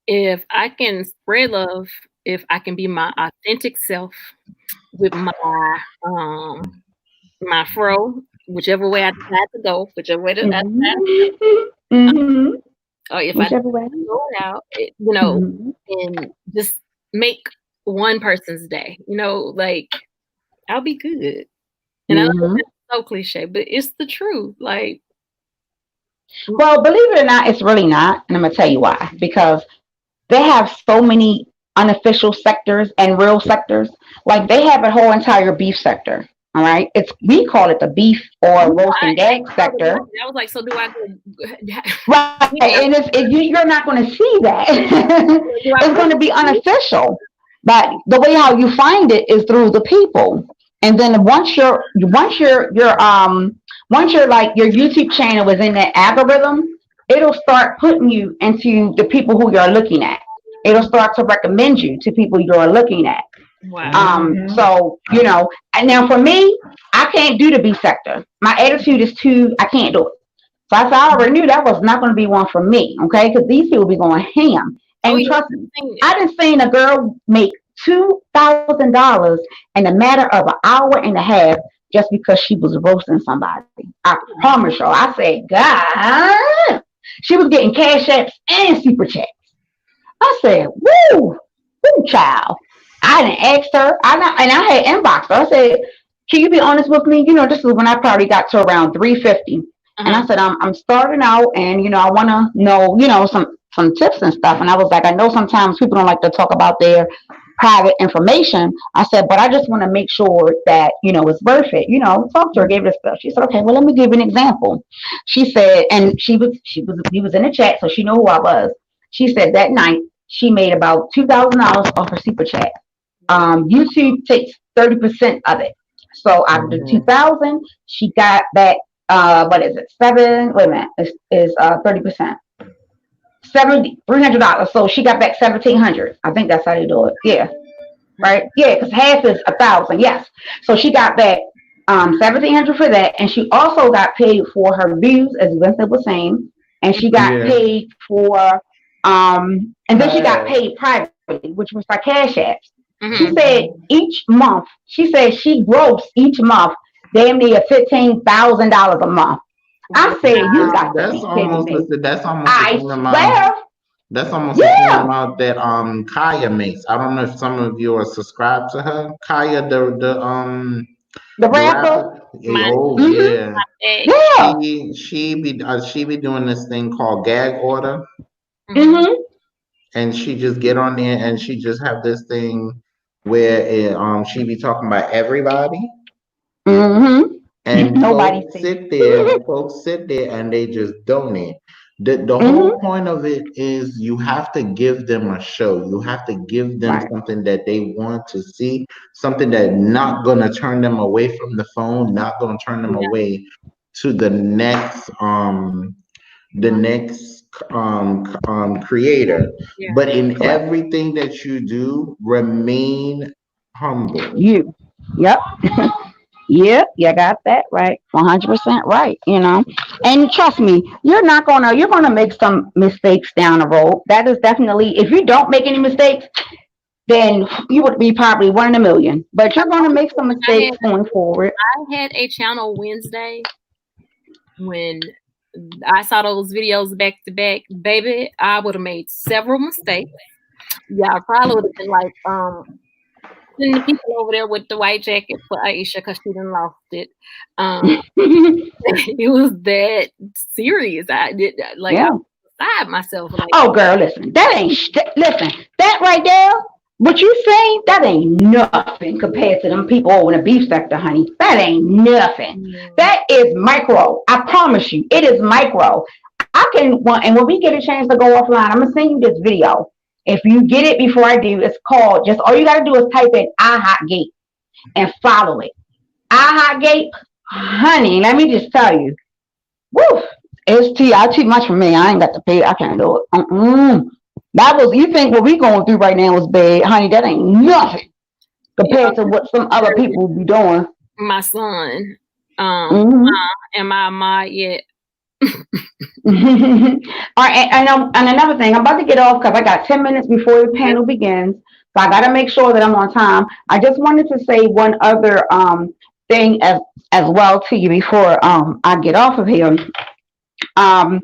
S1: If I can spread love, if I can be my authentic self with my my fro, whichever way I decide to go, whichever way I decide to go, or if whichever I go out, and just make one person's day. Like I'll be good. And I know that's so cliche, but it's the truth. Like,
S4: well, believe it or not, it's really not, and I'm gonna tell you why. Because they have so many unofficial sectors and real sectors. Like they have a whole entire beef sector. All right, we call it the beef or roast and gag sector.
S1: I was like, so do I go?
S4: Right, and you're not going to see that. It's going to be unofficial. But the way how you find it is through the people. And then once your like your YouTube channel is in that algorithm, it'll start putting you into the people who you're looking at. It'll start to recommend you to people you're looking at.
S1: Wow.
S4: So, and now for me, I can't do the B sector. My attitude is I can't do it. So I said, I already knew that was not going to be one for me, okay? Because these people be going ham. And trust me, I done seen a girl make $2,000 in a matter of an hour and a half just because she was roasting somebody. I promise you. I said, God, she was getting cash apps and super checks. I said, woo, child. I didn't ask her. I had inboxed her. I said, can you be honest with me? This is when I probably got to around 350. And I said, I'm starting out and, I want to know, some tips and stuff. And I was like, I know sometimes people don't like to talk about their private information. I said, but I just want to make sure that, it's worth it. Talk to her, gave her stuff. She said, okay, well, let me give you an example. She said, and we was in the chat, so she knew who I was. She said that night she made about $2,000 off her super chat. YouTube takes 30% of it. So out of the 2,000, she got back what is it? Is 30%. $300. So she got back $1,700. I think that's how they do it. Yeah. Right? Yeah, because half is 1,000. Yes. So she got back $1,700 for that, and she also got paid for her views, as Vincent was saying, and she got paid for and then she got paid privately, which was by Cash Apps. She said each month, she grossed each month damn near $15,000 a month. I said, you got
S3: that's
S4: to be
S3: almost
S4: kidding me.
S3: that's almost
S4: I
S3: the same
S4: swear.
S3: amount. That's almost the same amount that Kaya makes. I don't know if some of you are subscribed to her. Kaya, the
S4: rapper.
S3: She be doing this thing called gag order. And she just get on there and she just have this thing where she be talking about everybody. And folks sit there and they just donate. The whole point of it is you have to give them a show. You have to give them something that they want to see, something that not gonna turn them away from the phone, not gonna turn them away to the next creator. But in everything that you do, remain humble.
S4: Yep. Yep, you got that right. 100% right, And trust me, you're gonna make some mistakes down the road. That is definitely, if you don't make any mistakes, then you would be probably one in a million. But you're gonna make some mistakes going forward.
S1: I had a channel Wednesday when I saw those videos back to back, baby, I would have made several mistakes. Yeah, I probably would have been like, sending the people over there with the white jacket for Aisha because she done lost it. It was that serious. I did I was beside myself. Like,
S4: oh, girl, listen, that right there. What you saying? That ain't nothing compared to them people over in the beef sector, honey. That ain't nothing. That is micro. I promise you, it is micro. And when we get a chance to go offline, I'm gonna send you this video. If you get it before I do, it's called, just all you gotta do is type in iHotGate and follow it. iHotGate, honey, let me just tell you. Woo! It's too much for me. I ain't got to pay. I can't do it. You think what we going through right now is bad, honey? That ain't nothing compared to what some other people be doing.
S1: My son, am I mod yet?
S4: All right, and another thing, I'm about to get off because I got 10 minutes before the panel begins, so I got to make sure that I'm on time. I just wanted to say one other thing as well to you before I get off of here. When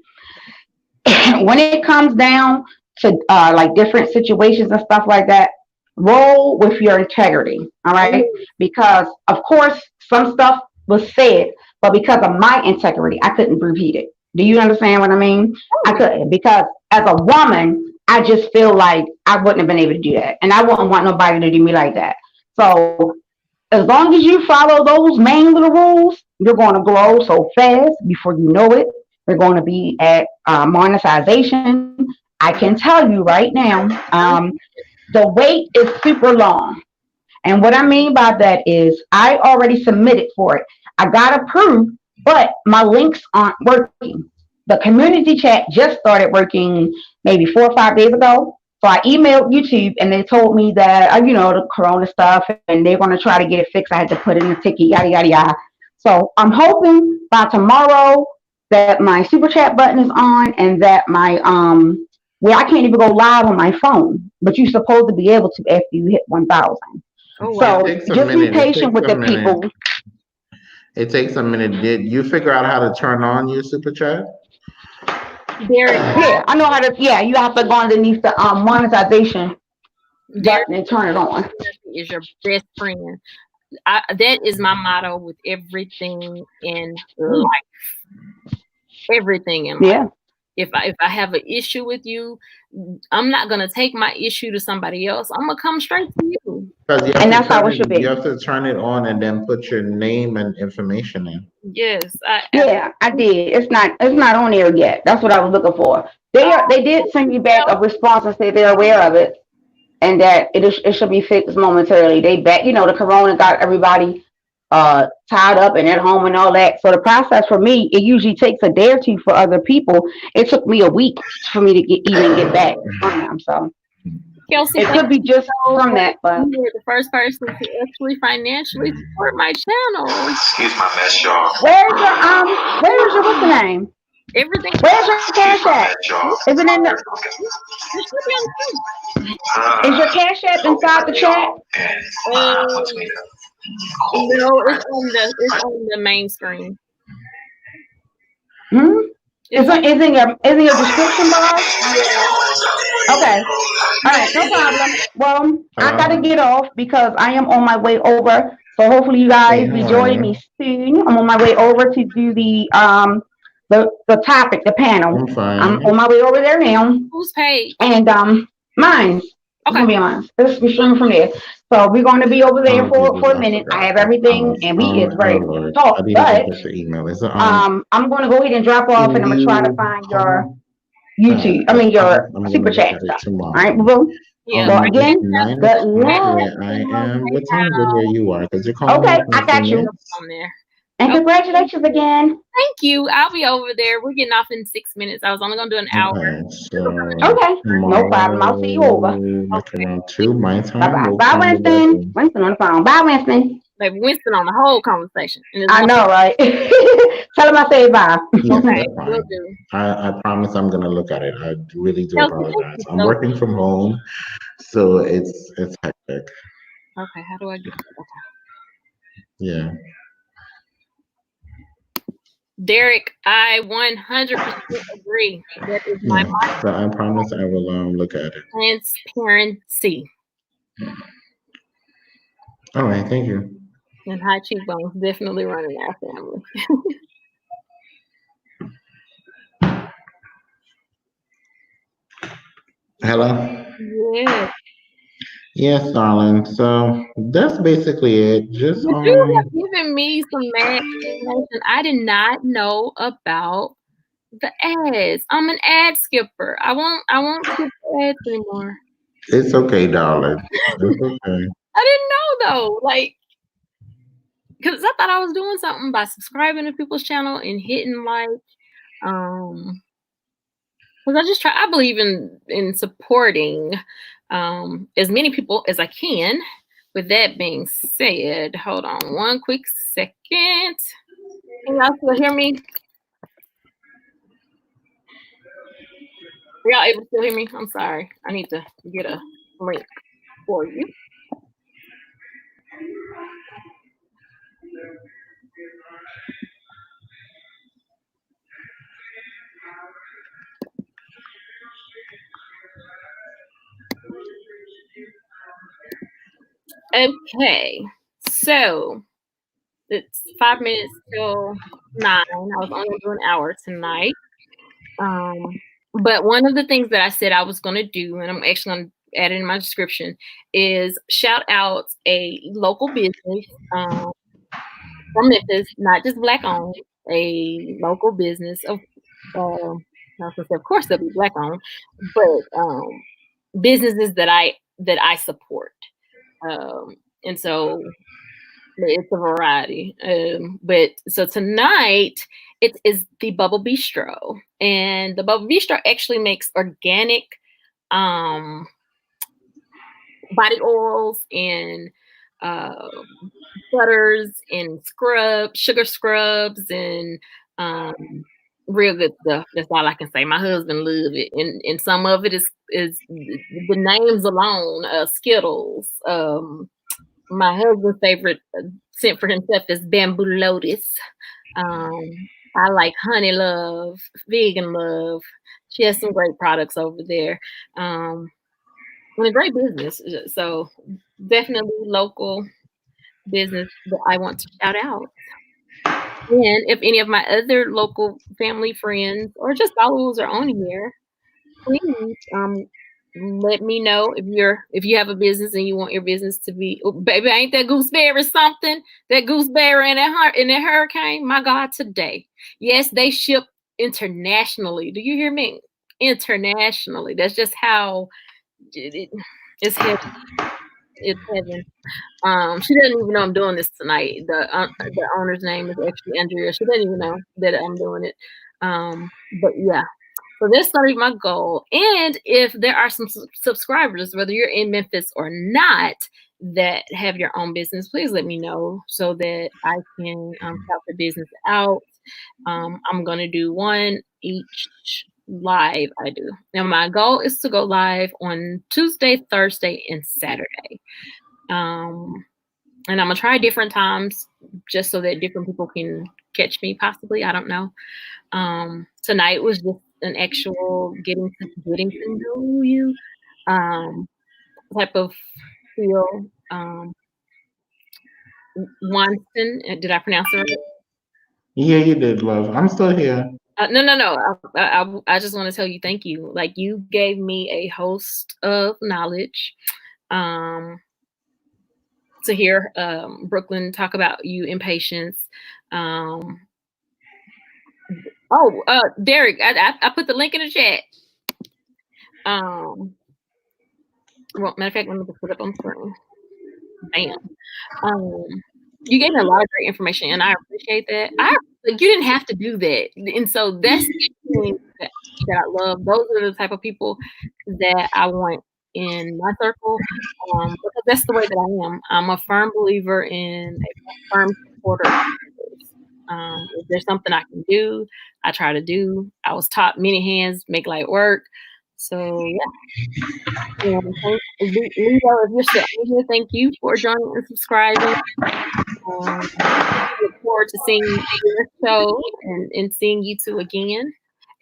S4: it comes down to like different situations and stuff like that, roll with your integrity. All right, because of course some stuff was said, but because of my integrity, I couldn't repeat it. Do you understand what I mean? I couldn't, because as a woman, I just feel like I wouldn't have been able to do that, and I wouldn't want nobody to do me like that. So as long as you follow those main little rules, you're going to grow so fast before you know it. We're going to be at monetization. I can tell you right now, the wait is super long. And what I mean by that is I already submitted for it. I got approved, but my links aren't working. The community chat just started working maybe 4 or 5 days ago. So I emailed YouTube and they told me that, the corona stuff and they're going to try to get it fixed. I had to put in a ticket, yada, yada, yada. So I'm hoping by tomorrow that my super chat button is on and that my, where I can't even go live on my phone, but you're supposed to be able to after you hit 1,000.
S3: It
S4: So
S3: takes a
S4: just be
S3: minute. It
S4: patient
S3: takes
S4: with
S3: a
S4: the
S3: minute.
S4: people.
S3: It takes a minute. Did you figure out how to turn on your super chat?
S1: Derek,
S4: Yeah, I know how to. Yeah, you have to go underneath the monetization
S1: Derek
S4: button and turn it on.
S1: is your best friend. That is my motto with everything in life. Everything in life.
S4: Yeah.
S1: If I have an issue with you, I'm not gonna take my issue to somebody else. I'm gonna come straight to you.
S3: Because
S4: And that's how it should
S3: you
S4: be.
S3: have to turn it on and then put your name and information in.
S1: Yes,
S4: Yeah, I did. It's not on there yet. That's what I was looking for. They did send me back a response and say they're aware of it and that it should be fixed momentarily. They back, the corona got everybody tied up and at home and all that. So the process for me, it usually takes a day or two for other people. It took me a week for me to get back from them. So
S1: Kelsey,
S4: it could be just from that, but
S1: you were the first person to actually financially support my channel.
S5: Excuse my mess, y'all.
S4: where's your what's the name?
S1: Everything.
S4: Where's your cash app? Is it in the? Is your cash app inside the chat?
S1: No, it's on the main screen.
S4: Hmm. Is in your description box? Okay. All right, no problem. Well, I gotta get off because I am on my way over. So hopefully you guys be joining me soon. I'm on my way over to do the topic, the panel.
S3: I'm fine.
S4: I'm on my way over there now.
S1: Who's paid?
S4: And mine's. It's gonna be mine. Let's be streaming from there. So we're gonna be over there for a minute. I have everything and we is ready to talk. But I'm gonna go ahead and drop off and I'm gonna try to find your YouTube. I mean your super chat stuff. All right, boo.
S1: Yeah.
S4: So again, good luck.
S3: Where I am. What time is it where you are? Because you're calling
S4: Okay, I got you.
S1: On there.
S4: And congratulations again.
S1: Thank you. I'll be over there. We're getting off in 6 minutes. I was only gonna do an hour.
S4: Okay, no problem. I'll see you over.
S3: Like around 2 my time.
S4: Bye bye. Bye, Winston. Winston on the phone. Bye, Winston.
S1: Like Winston on the whole conversation.
S4: I know, right? Tell him I say bye.
S3: Yeah,
S1: Okay,
S3: that's
S1: we'll
S3: fine.
S1: do.
S3: I promise I'm gonna look at it. I really do
S1: Kelsey,
S3: apologize. I'm
S1: so-
S3: working from home, so it's hectic.
S1: Okay, how do I get okay.
S3: Yeah.
S1: Derek, I 100% agree. That is my
S3: Yeah. So I promise I will look at it.
S1: transparency.
S3: All right, thank you.
S1: And high cheekbones definitely running our family.
S3: Hello?
S1: Yeah.
S3: Yes, darling. So that's basically it. Just
S1: But you have given me some mad information I did not know about the ads. I'm an ad skipper. I won't skip the ads anymore.
S3: It's okay, darling. It's okay.
S1: I didn't know though. Like, because I thought I was doing something by subscribing to people's channel and hitting like because I believe in supporting as many people as I can. With that being said, hold on one quick second. Can y'all still hear me? Are y'all able to still hear me? I'm sorry. I need to get a link for you. Okay, so it's 5 minutes till 9. I was only gonna do an hour tonight. But one of the things that I said I was gonna do, and I'm actually gonna add it in my description, is shout out a local business from Memphis, not just Black owned, a local business of I was gonna say, of course they'll be Black owned, but businesses that I support. And so it's a variety. But so tonight it is the Bubble Bistro, and the Bubble Bistro actually makes organic um, body oils and uh, butters and sugar scrubs, and real good stuff. That's all I can say. My husband loves it, and some of it is the names alone. Skittles. My husband's favorite scent for himself is bamboo lotus. I like honey love, vegan love. She has some great products over there. And a great business. So definitely local business that I want to shout out. And if any of my other local family friends or just followers are on here, please let me know if you have a business and you want your business to be, oh, baby, ain't that gooseberry something? That gooseberry and that hurricane, my God, today. Yes, they ship internationally. Do you hear me? Internationally. That's just how it's heaven. It's heaven. She doesn't even know I'm doing this tonight. The owner's name is actually Andrea. She doesn't even know that I'm doing it. But yeah. So that's gonna be my goal. And if there are some subscribers, whether you're in Memphis or not, that have your own business, please let me know so that I can shout the business out. I'm gonna do one each live I do. Now my goal is to go live on Tuesday, Thursday, and Saturday. And I'm gonna try different times just so that different people can catch me possibly. I don't know. Tonight was just an actual getting to know you type of feel. Wanston, did I pronounce it right?
S3: Yeah, you did, love. I'm still here.
S1: No. I just want to tell you thank you. Like you gave me a host of knowledge. To hear Brooklyn talk about you impatience. Derek, I put the link in the chat. Well, matter of fact, let me just put it up on screen. Bam. You gave me a lot of great information, and I appreciate that. You didn't have to do that, and so that's the thing that I love. Those are the type of people that I want in my circle, because that's the way that I am. I'm a firm believer in a firm supporter of others. If there's something I can do, I try to do. I was taught many hands make light work. So yeah. Leo, if you're still here, thank you for joining and subscribing. Look forward to seeing your show and seeing you two again.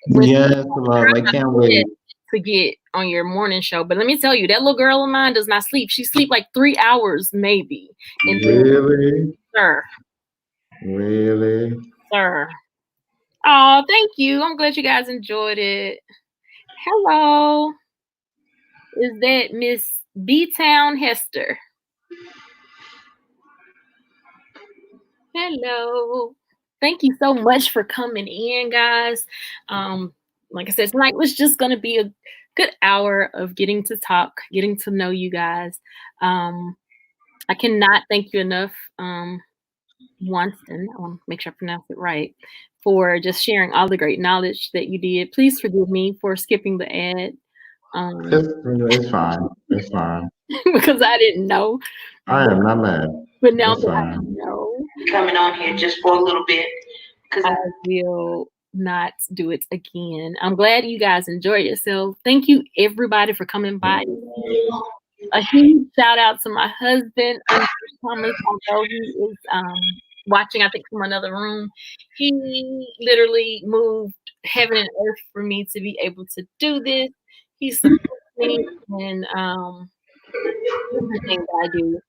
S3: Yes, love. I can't wait
S1: to get on your morning show. But let me tell you, that little girl of mine does not sleep. She sleep like 3 hours maybe. And
S3: really?
S1: Sir.
S3: Really?
S1: Sir. Oh, thank you. I'm glad you guys enjoyed it. Hello. Is that Miss B-Town Hester? Hello. Thank you so much for coming in, guys. Like I said, tonight was just going to be a good hour of getting to talk, getting to know you guys. I cannot thank you enough, Wanston, I want to make sure I pronounce it right, for just sharing all the great knowledge that you did. Please forgive me for skipping the ad.
S3: It's fine. It's fine.
S1: Because I didn't know.
S3: I am not mad.
S1: But now that I know,
S4: coming on here just for a little bit, because
S1: I will not do it again. I'm glad you guys enjoyed yourself. Thank you, everybody, for coming by. A huge shout out to my husband, Thomas, although he is watching, I think, from another room. He literally moved heaven and earth for me to be able to do this. He's supporting me in everything that I do.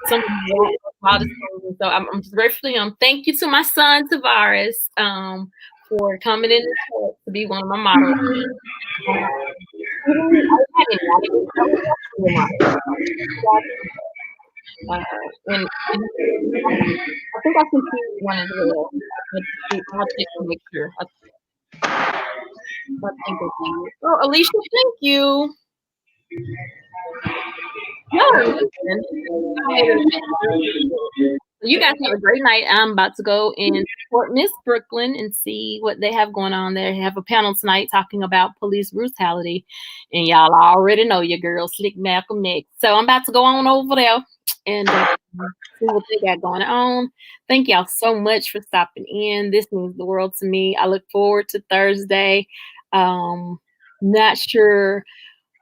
S1: some of the wildest stories. So I'm just grateful to him. Thank you to my son Tavares for coming in to be one of my models. And I think I can see one as well. I'll check to make sure. I think it's you. Oh, Alicia, thank you. No, you guys have a great night. I'm about to go and support Miss Brooklyn and see what they have going on there. They have a panel tonight talking about police brutality. And y'all already know your girl, Slick Malcolm next. So I'm about to go on over there and see what they got going on. Thank y'all so much for stopping in. This means the world to me. I look forward to Thursday. Not sure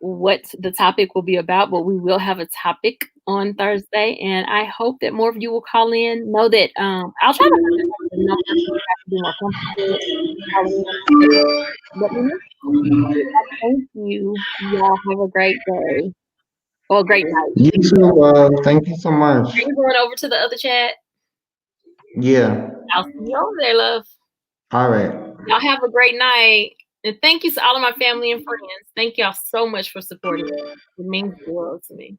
S1: what the topic will be about, but we will have a topic on Thursday, and I hope that more of you will call in. Know that I'll try to be more comfortable. Let me know. Thank you. Y'all have a great day. Well, great night.
S3: You too. Thank you so much.
S1: Are you going over to the other chat?
S3: Yeah.
S1: I'll see you over there, love.
S3: All right.
S1: Y'all have a great night. And thank you to all of my family and friends. Thank y'all so much for supporting me. It means the world to me.